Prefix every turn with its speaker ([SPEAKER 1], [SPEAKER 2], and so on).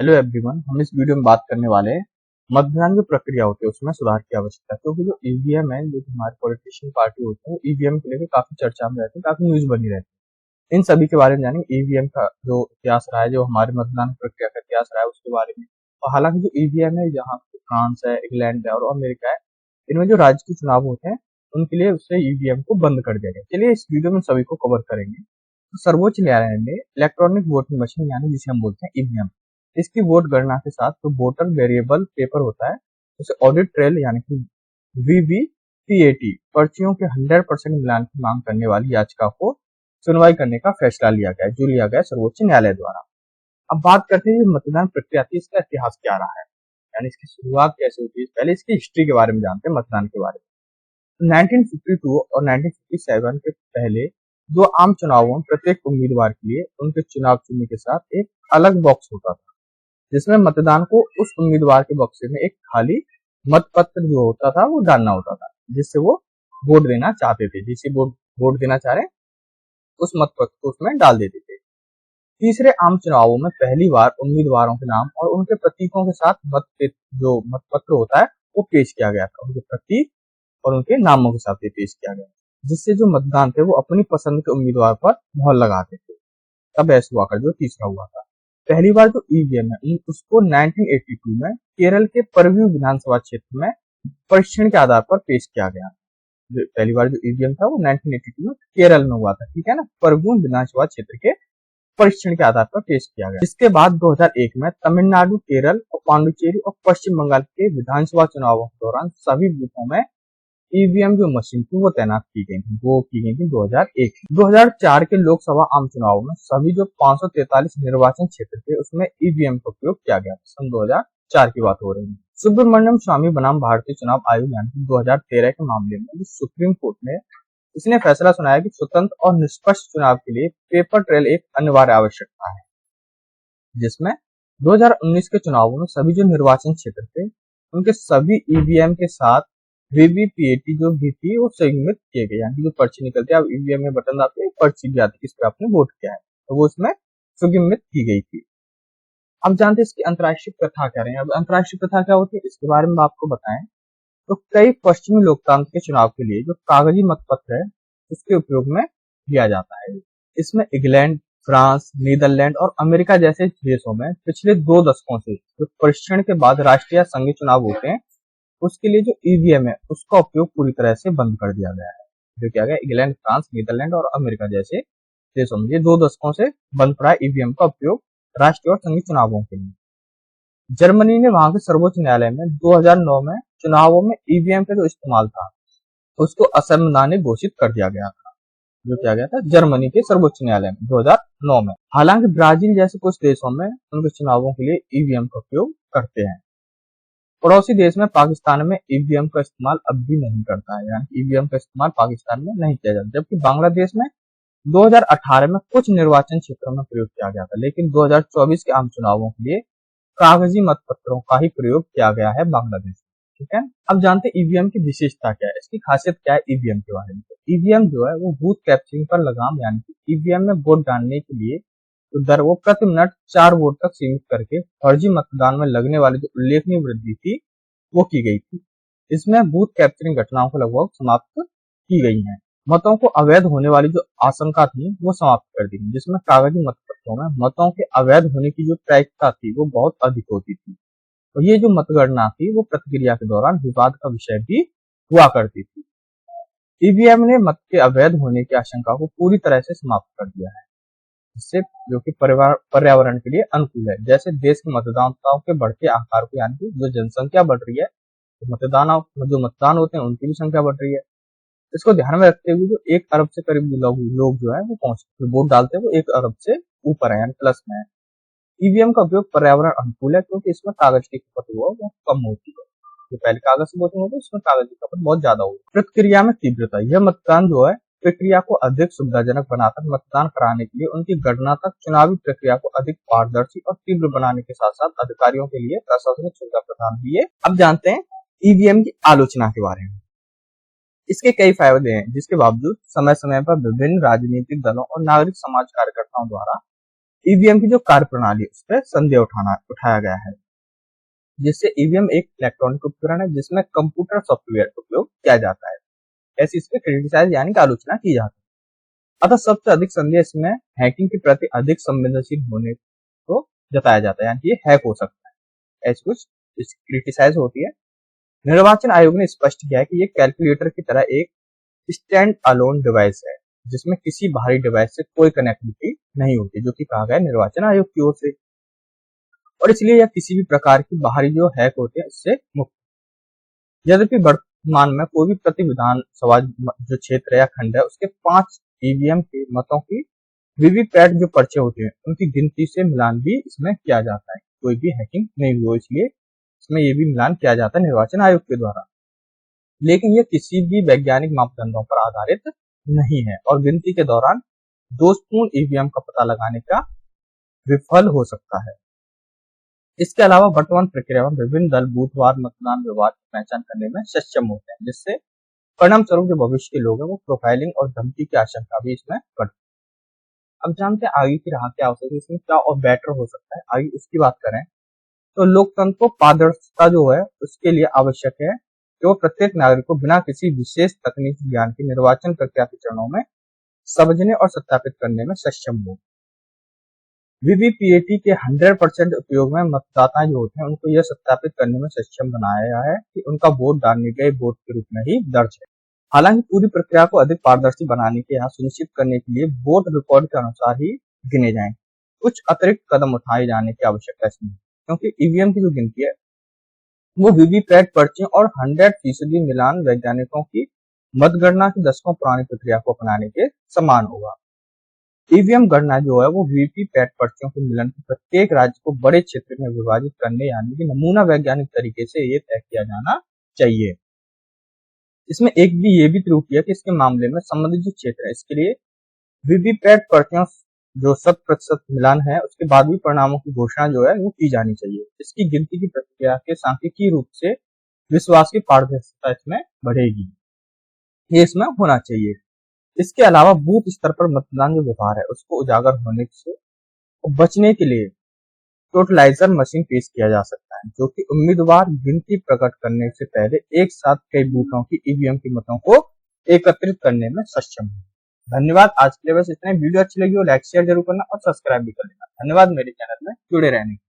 [SPEAKER 1] Hello everyone, हम इस video में बात करने वाले हैं मतदान जो प्रक्रिया होती है उसमें सुधार की आवश्यकता है। क्योंकि जो ईवीएम है, जो हमारे पॉलिटिशियन पार्टी होते हैं, ईवीएम को लेकर काफी चर्चा में रहते हैं, काफी न्यूज बनी रहती है। इन सभी के बारे में जानेंगे। ईवीएम का जो इतिहास रहा है, जो हमारे मतदान प्रक्रिया का इतिहास रहा है, उसके बारे में। और हालांकि जो ईवीएम है, जहाँ फ्रांस है, इंग्लैंड है और अमेरिका है, इनमें जो राज्य के चुनाव होते हैं उनके लिए उससे ईवीएम को बंद कर दिया गया। चलिए इस वीडियो में सभी को कवर करेंगे। तो सर्वोच्च न्यायालय ने इलेक्ट्रॉनिक वोटिंग मशीन, यानी जिसे हम बोलते हैं ईवीएम, इसकी वोट गणना के साथ जो वोटर वेरिएबल पेपर होता है, उसे ऑडिट ट्रेल यानी कि वीवीपीएटी पर्चियों के 100% मिलान की मांग करने वाली याचिका को सुनवाई करने का फैसला लिया गया, जो लिया गया सर्वोच्च न्यायालय द्वारा। अब बात करते हैं मतदान प्रक्रिया थी, इसका इतिहास क्या रहा है, यानी इसकी शुरुआत कैसे हुई थी। पहले इसकी हिस्ट्री के बारे में जानते हैं, मतदान के बारे में। 1952 और 1957 के पहले दो आम चुनावों में प्रत्येक उम्मीदवार के लिए उनके चुनाव चिन्ह के साथ एक अलग बॉक्स होता था, जिसमें मतदान को उस उम्मीदवार के बक्से में एक खाली मत पत्र जो होता था वो डालना होता था, जिससे वो वोट देना चाहते थे, जिसे वोट देना चाह रहे हैं उस मत पत्र को उसमें डाल देते थे। तीसरे आम चुनावों में पहली बार उम्मीदवारों के नाम और उनके प्रतीकों के साथ जो मत पत्र होता है वो पेश किया गया था, उनके प्रतीक और उनके नामों के साथ पेश किया गया, जिससे जो मतदान थे वो अपनी पसंद के उम्मीदवार पर मोहर लगाते थे। तब ऐसा हुआ कर जो तीसरा हुआ था। पहली बार जो ईवीएम है उसको 1982 में केरल के परवीन विधानसभा क्षेत्र में परीक्षण के आधार पर पेश किया गया। पहली बार जो ईवीएम था वो 1982 में केरल में हुआ था, ठीक है ना, परवीन विधानसभा क्षेत्र के परीक्षण के आधार पर पेश किया गया। इसके बाद 2001 में तमिलनाडु, केरल और पांडुचेरी और पश्चिम बंगाल के विधानसभा चुनावों के दौरान सभी बूथों में ईवीएम जो मशीन थी वो तैनात की गई थी, वो की गई थी 2001। 2004 के लोकसभा आम चुनाव में सभी जो 543 निर्वाचन क्षेत्र थे उसमें ईवीएम का उपयोग किया गया। सन 2004 की बात हो रही है। सुब्रमण्यम स्वामी बनाम भारतीय चुनाव आयोग यानी 2013 के मामले में सुप्रीम कोर्ट ने इसने फैसला सुनाया कि स्वतंत्र और निष्पक्ष चुनाव के लिए पेपर ट्रेल एक अनिवार्य आवश्यकता है, जिसमें 2019 के चुनावों में सभी जो निर्वाचन क्षेत्र थे उनके सभी ईवीएम के साथ वीवीपीएटी जो भी थी वो संयुक्त किए गए, यानी जो पर्ची निकलती है, अब ईवीएम में बटन दबाते हैं, पर्ची भी आती है किस पे आपने वोट किया है, तो वो इसमें सुगमित की गई थी। अब जानते हैं इसकी अंतर्राष्ट्रीय प्रथा क्या रही है। अब अंतर्राष्ट्रीय प्रथा क्या होती है इसके बारे में आपको बताएं तो कई पश्चिमी लोकतंत्र के चुनाव के लिए जो कागजी मतपत्र है उसके उपयोग में लिया जाता है। इसमें इंग्लैंड, फ्रांस, नीदरलैंड और अमेरिका जैसे देशों में पिछले 2 दशकों से जो परीक्षण के बाद राष्ट्रीय संघीय चुनाव होते हैं उसके लिए जो ईवीएम है उसका उपयोग पूरी तरह से बंद कर दिया गया है। जो किया गया इंग्लैंड, फ्रांस, नीदरलैंड और अमेरिका जैसे देशों में ये 2 दशकों से बंद पड़ा है ईवीएम का उपयोग राष्ट्रीय और संघीय चुनावों के लिए। जर्मनी ने वहां के सर्वोच्च न्यायालय में 2009 में चुनावों में ईवीएम का जो इस्तेमाल था उसको असंवैधानिक घोषित कर दिया गया था, जो किया गया था जर्मनी के सर्वोच्च न्यायालय में 2009 में। हालांकि ब्राजील जैसे कुछ देशों में उनके चुनावों के लिए ईवीएम का उपयोग करते हैं। पड़ोसी देश में पाकिस्तान में ईवीएम का इस्तेमाल अब भी नहीं करता है, यानी ईवीएम का इस्तेमाल पाकिस्तान में नहीं किया जाता, जबकि बांग्लादेश में 2018 में कुछ निर्वाचन क्षेत्रों में प्रयोग किया गया था, लेकिन 2024 के आम चुनावों के लिए कागजी मतपत्रों का ही प्रयोग किया गया है बांग्लादेश में, ठीक है। अब जानते हैं ईवीएम की विशेषता क्या है, इसकी खासियत क्या है ईवीएम के बारे में। ईवीएम जो है वो बूथ कैप्चरिंग पर लगाम, यानी कि ईवीएम में वोट डालने के लिए तो दर वो प्रति मिनट 4 वोट तक सीमित करके फर्जी मतदान में लगने वाली जो उल्लेखनीय वृद्धि थी वो की गई थी। इसमें बूथ कैप्चरिंग घटनाओं को लगभग समाप्त की गई है। मतों को अवैध होने वाली जो आशंका थी वो समाप्त कर दी, जिसमें कागजी मतपत्रों में मतों के अवैध होने की जो प्रायिकता थी वो बहुत अधिक होती थी, और ये जो मतगणना थी वो प्रक्रिया के दौरान विवाद का विषय भी हुआ करती थी। ईवीएम ने मत के अवैध होने की आशंका को पूरी तरह से समाप्त कर दिया है, जिससे जो कि पर्यावरण के लिए अनुकूल है। जैसे देश के मतदाताओं के बढ़ते आकार को, यानी कि जो जनसंख्या बढ़ रही है, तो मतदान होते हैं उनकी भी संख्या बढ़ रही है। इसको ध्यान में रखते हुए जो 1 अरब से करीब लोग जो है वो पहुंचते वोट डालते हैं वो 1 अरब से ऊपर है, यानी प्लस में है। ईवीएम का उपयोग पर्यावरण अनुकूल है क्योंकि इसमें कागज की खपत वो कम होती है। जो पहले कागज से वोटिंग होती है उसमें कागज की खपत बहुत ज्यादा होती है। प्रक्रिया में तीव्रता, यह मतदान जो है प्रक्रिया को अधिक सुविधाजनक बनाकर मतदान कराने के लिए उनकी गणना तक चुनावी प्रक्रिया को अधिक पारदर्शी और तीव्र बनाने के साथ साथ अधिकारियों के लिए प्रशासनिक सुविधा प्रदान भी है। अब जानते हैं ईवीएम की आलोचना के बारे में। इसके कई फायदे हैं, जिसके बावजूद समय समय पर विभिन्न राजनीतिक दलों और नागरिक समाज कार्यकर्ताओं द्वारा ईवीएम की जो कार्यप्रणाली उस पर संदेह उठाया गया है, जिससे ईवीएम एक इलेक्ट्रॉनिक उपकरण है जिसमें कंप्यूटर सॉफ्टवेयर का उपयोग किया जाता है। ऐसी इस पर क्रिटिसाइज यानी कि आलोचना की जाती है। अतः सबसे अधिक संदेह इसमें हैकिंग के प्रति अधिक संवेदनशील होने को जताया जाता है, यानी कि ये हैक हो सकता है, ऐसी कुछ क्रिटिसाइज होती है। निर्वाचन आयोग ने स्पष्ट किया है कि ये कैलकुलेटर की तरह एक स्टैंड अलोन डिवाइस है जिसमें किसी बाहरी डिवाइस से कोई कनेक्टिविटी नहीं होती, जो कि कहा गया निर्वाचन आयोग की ओर से, और इसलिए यह किसी भी प्रकार की बाहरी जो हैक होते हैं उससे मुक्त। यद्यपि वर्तमान में कोई भी प्रति विधानसभा जो क्षेत्र या खंड है उसके 5 ईवीएम के मतों की वीवीपैट जो पर्चे होते हैं उनकी गिनती से मिलान भी इसमें किया जाता है, कोई भी हैकिंग नहीं हुई, इसलिए इसमें ये भी मिलान किया जाता है निर्वाचन आयोग के द्वारा। लेकिन ये किसी भी वैज्ञानिक मापदंडों पर आधारित नहीं है और गिनती के दौरान दोषपूर्ण ईवीएम का पता लगाने का विफल हो सकता है। इसके अलावा वर्तमान प्रक्रिया में विभिन्न दल बूथवार मतदान व्यवहार की पहचान करने में सक्षम होते हैं, जिससे परिणाम स्वरूप जो भविष्य के लोग हैं वो प्रोफाइलिंग और धमकी की आशंका भी इसमें बढ़ती है। अब जानते हैं आगे की राह क्या हो सकती है, इसमें क्या और बेटर हो सकता है। आगे इसकी बात करें तो लोकतंत्र को पारदर्शिता जो है उसके लिए आवश्यक है कि वो प्रत्येक नागरिक को बिना किसी विशेष तकनीकी ज्ञान के निर्वाचन प्रक्रिया के चरणों में समझने और सत्यापित करने में सक्षम हो। वीवीपीएटी के 100% उपयोग में मतदाता जो होते हैं उनको यह सत्यापित करने में सक्षम बनाया है कि उनका वोट डालने गए वोट के रूप में ही दर्ज है। हालांकि पूरी प्रक्रिया को अधिक पारदर्शी बनाने के या सुनिश्चित करने के लिए वोट रिकॉर्ड के अनुसार ही गिने जाएं। कुछ अतिरिक्त कदम उठाए जाने की आवश्यकता इसमें, क्योंकि ईवीएम की जो गिनती है वो वीवीपैट पर्चियों और 100% मिलान वैज्ञानिकों की मतगणना की दशकों पुरानी प्रक्रिया को अपनाने के समान होगा। ईवीएम गणना जो है वो वीवीपैट पर्चियों के मिलन की प्रत्येक राज्य को बड़े क्षेत्र में विभाजित करने यानी कि नमूना वैज्ञानिक तरीके से ये तय किया जाना चाहिए। इसमें एक भी ये भी त्रुटि है कि इसके मामले में संबंधित जो क्षेत्र है इसके लिए वीवीपैट पर्चियों जो 100% मिलान है उसके बाद भी परिणामों की घोषणा जो है वो की जानी चाहिए। इसकी गिनती की प्रक्रिया के सांख्यिकीय रूप से विश्वास की पारदर्शिता इसमें बढ़ेगी, ये इसमें होना चाहिए। इसके अलावा बूथ स्तर पर मतदान जो व्यवहार है उसको उजागर होने से बचने के लिए टोटलाइजर मशीन पेश किया जा सकता है, जो कि उम्मीदवार गिनती प्रकट करने से पहले एक साथ कई बूथों की ईवीएम की मतों को एकत्रित करने में सक्षम है। धन्यवाद। आज के लिए बस इतना। वीडियो अच्छी लगी हो लाइक शेयर जरूर करना और सब्सक्राइब भी कर लेना। धन्यवाद मेरे चैनल में जुड़े रहने के लिए।